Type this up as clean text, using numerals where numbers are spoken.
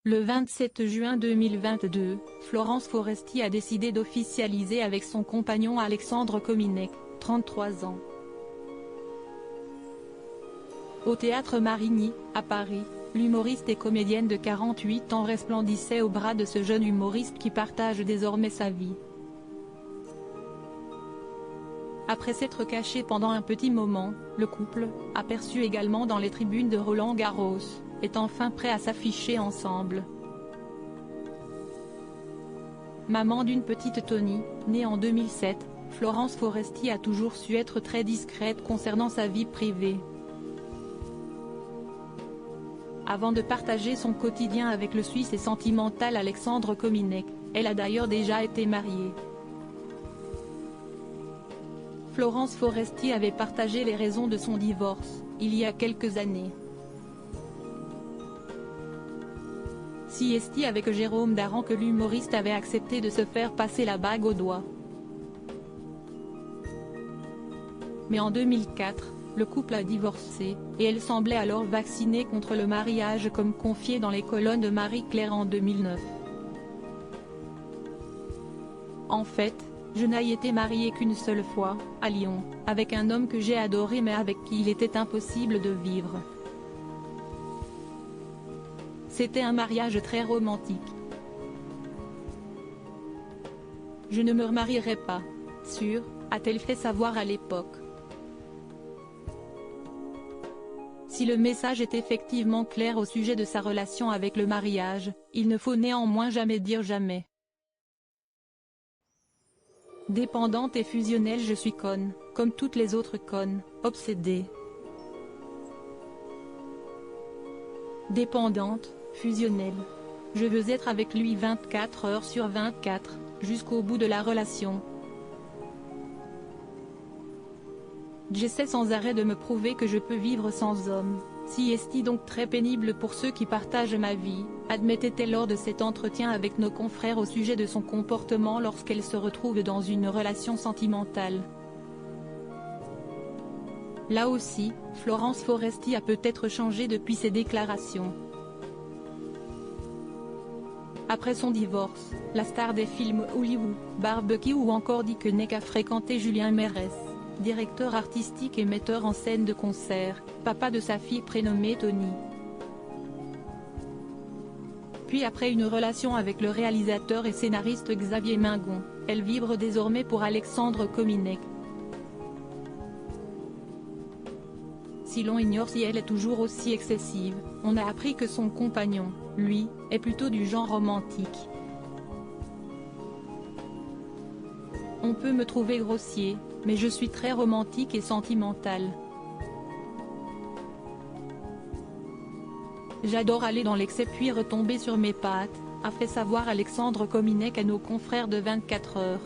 Le 27 juin 2022, Florence Foresti a décidé d'officialiser avec son compagnon Alexandre Kominek, 33 ans. Au Théâtre Marigny, à Paris, l'humoriste et comédienne de 48 ans resplendissait au bras de ce jeune humoriste qui partage désormais sa vie. Après s'être caché pendant un petit moment, le couple, aperçu également dans les tribunes de Roland-Garros, est enfin prêt à s'afficher ensemble. Maman d'une petite Tony, née en 2007, Florence Foresti a toujours su être très discrète concernant sa vie privée. Avant de partager son quotidien avec le Suisse et sentimental Alexandre Kominek, elle a d'ailleurs déjà été mariée. Florence Foresti avait partagé les raisons de son divorce, il y a quelques années. Siesti avec Jérôme Daran que l'humoriste avait accepté de se faire passer la bague au doigt. Mais en 2004, le couple a divorcé, et elle semblait alors vaccinée contre le mariage comme confié dans les colonnes de Marie-Claire en 2009. En fait, je n'ai été mariée qu'une seule fois, à Lyon, avec un homme que j'ai adoré mais avec qui il était impossible de vivre. C'était un mariage très romantique. Je ne me remarierai pas, sûr, a-t-elle fait savoir à l'époque. Si le message est effectivement clair au sujet de sa relation avec le mariage, il ne faut néanmoins jamais dire jamais. Dépendante et fusionnelle, je suis conne, comme toutes les autres connes, obsédée. Dépendante, fusionnelle. Je veux être avec lui 24 heures sur 24, jusqu'au bout de la relation. J'essaie sans arrêt de me prouver que je peux vivre sans homme. Siesti donc très pénible pour ceux qui partagent ma vie, admettait-elle lors de cet entretien avec nos confrères au sujet de son comportement lorsqu'elle se retrouve dans une relation sentimentale. Là aussi, Florence Foresti a peut-être changé depuis ses déclarations. Après son divorce, la star des films Hollywood, Barbecue ou encore Dickeneck a fréquenté Julien Mérès, directeur artistique et metteur en scène de concerts, papa de sa fille prénommée Tony. Puis après une relation avec le réalisateur et scénariste Xavier Mingon, elle vibre désormais pour Alexandre Kominek. Si l'on ignore si elle est toujours aussi excessive, on a appris que son compagnon, lui, est plutôt du genre romantique. On peut me trouver grossier, mais je suis très romantique et sentimental. J'adore aller dans l'excès puis retomber sur mes pattes, a fait savoir Alexandre Kominek à nos confrères de 24 heures.